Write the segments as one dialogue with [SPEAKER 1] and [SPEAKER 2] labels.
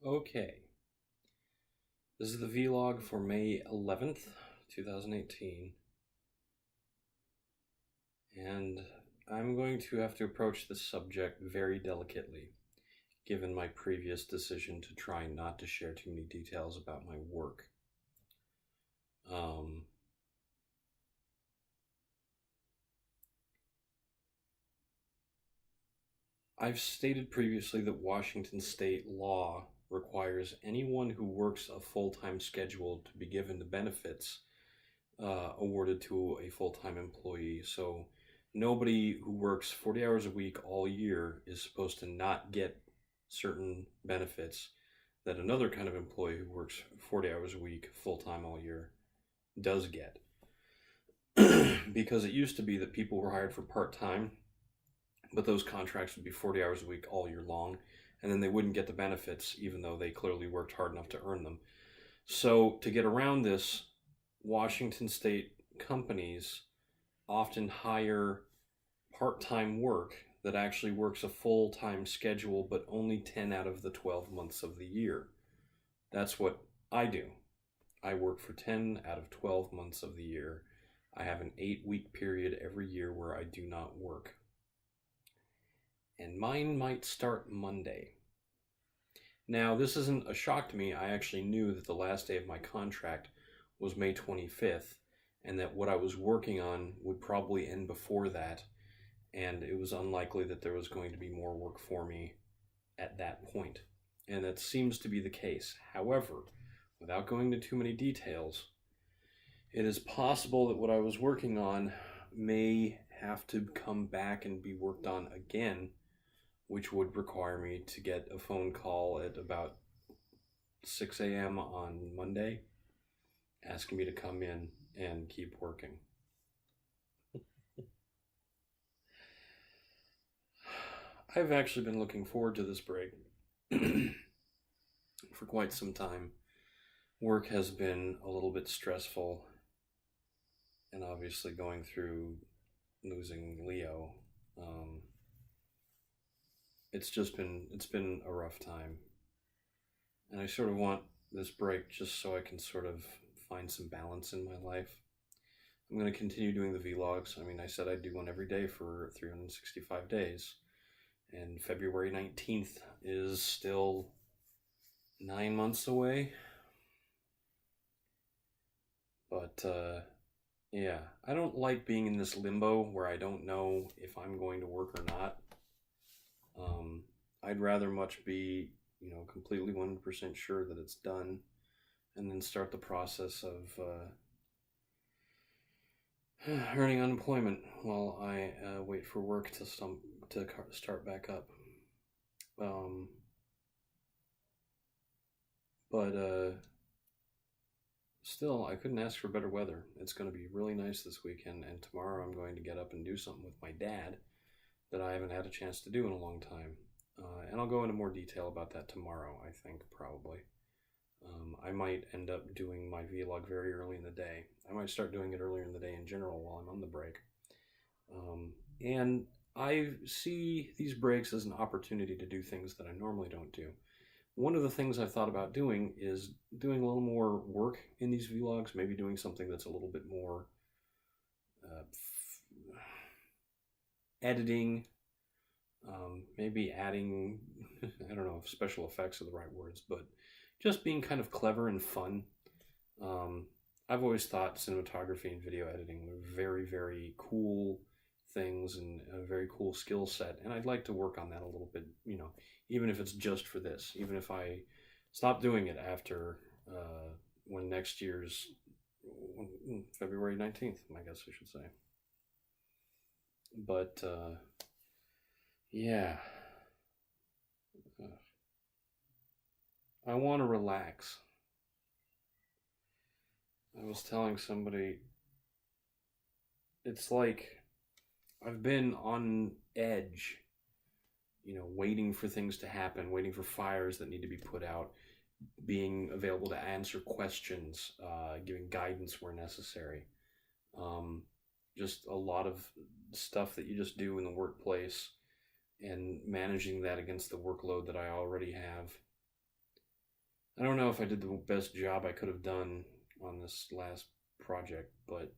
[SPEAKER 1] Okay, this is the vlog for May 11th, 2018, and I'm going to have to approach this subject very delicately, given my previous decision to try not to share too many details about my work. Um, I've stated previously that Washington state law requires anyone who works a full-time schedule to be given the benefits awarded to a full-time employee. So nobody who works 40 hours a week all year is supposed to not get certain benefits that another kind of employee who works 40 hours a week full-time all year does get. Because it used to be that people were hired for part-time, but those contracts would be 40 hours a week all year long, and then they wouldn't get the benefits even though they clearly worked hard enough to earn them. So to get around this, Washington state companies often hire part-time work that actually works a full-time schedule, but only 10 out of the 12 months of the year. That's what I do. I work for 10 out of 12 months of the year. I have an 8-week period every year where I do not work. And mine might start Monday. Now, this isn't a shock to me. I actually knew that the last day of my contract was May 25th, and that what I was working on would probably end before that, and it was unlikely that there was going to be more work for me at that point. And that seems to be the case. However, without going into too many details, it is possible that what I was working on may have to come back and be worked on again, which would require me to get a phone call at about 6 a.m. on Monday asking me to come in and keep working. I've actually been looking forward to this break for quite some time. Work has been a little bit stressful, and obviously going through losing Leo, it's been a rough time, and I sort of want this break just so I can sort of find some balance in my life. I'm going to continue doing the vlogs. I mean, I said I'd do one every day for 365 days, and February 19th is still 9 months away. But yeah, I don't like being in this limbo where I don't know if I'm going to work or not. I'd rather much be, completely 100% sure that it's done, and then start the process of earning unemployment while I wait for work to start back up. But still, I couldn't ask for better weather. It's going to be really nice this weekend, and tomorrow I'm going to get up and do something with my dad that I haven't had a chance to do in a long time. And I'll go into more detail about that tomorrow, I think, probably. I might end up doing my vlog very early in the day. I might start doing it earlier in the day in general while I'm on the break. And I see these breaks as an opportunity to do things that I normally don't do. One of the things I've thought about doing is doing a little more work in these vlogs, maybe doing something that's a little bit more editing, maybe adding, I don't know if special effects are the right words, but just being kind of clever and fun. I've always thought cinematography and video editing were very, very cool things and a very cool skill set, and I'd like to work on that a little bit, even if it's just for this, even if I stop doing it after when next year's February 19th, I guess I should say. But yeah, I want to relax. I was telling somebody, it's like I've been on edge, waiting for things to happen, waiting for fires that need to be put out, being available to answer questions, giving guidance where necessary. Just a lot of stuff that you just do in the workplace, and managing that against the workload that I already have. I don't know if I did the best job I could have done on this last project, but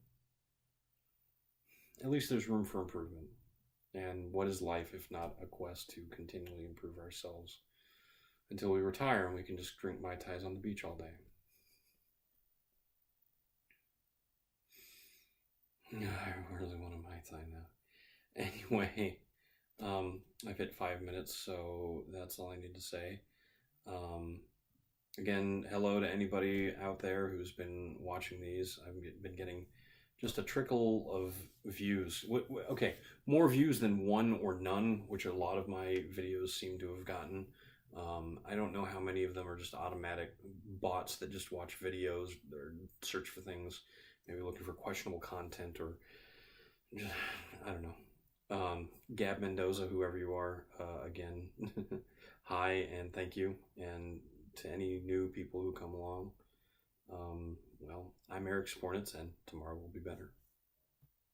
[SPEAKER 1] at least there's room for improvement. And what is life if not a quest to continually improve ourselves until we retire and we can just drink Mai Tais on the beach all day? I really want a Mai Tai now. Anyway, I've hit 5 minutes, so that's all I need to say. Um, Again, hello to anybody out there who's been watching these. I've been getting just a trickle of views. Okay, more views than one or none, which a lot of my videos seem to have gotten. I don't know how many of them are just automatic bots that just watch videos or search for things, maybe looking for questionable content or just, I don't know. Gab Mendoza, whoever you are, again, hi and thank you. And to any new people who come along, well, I'm Eric Spornitz, and tomorrow will be better.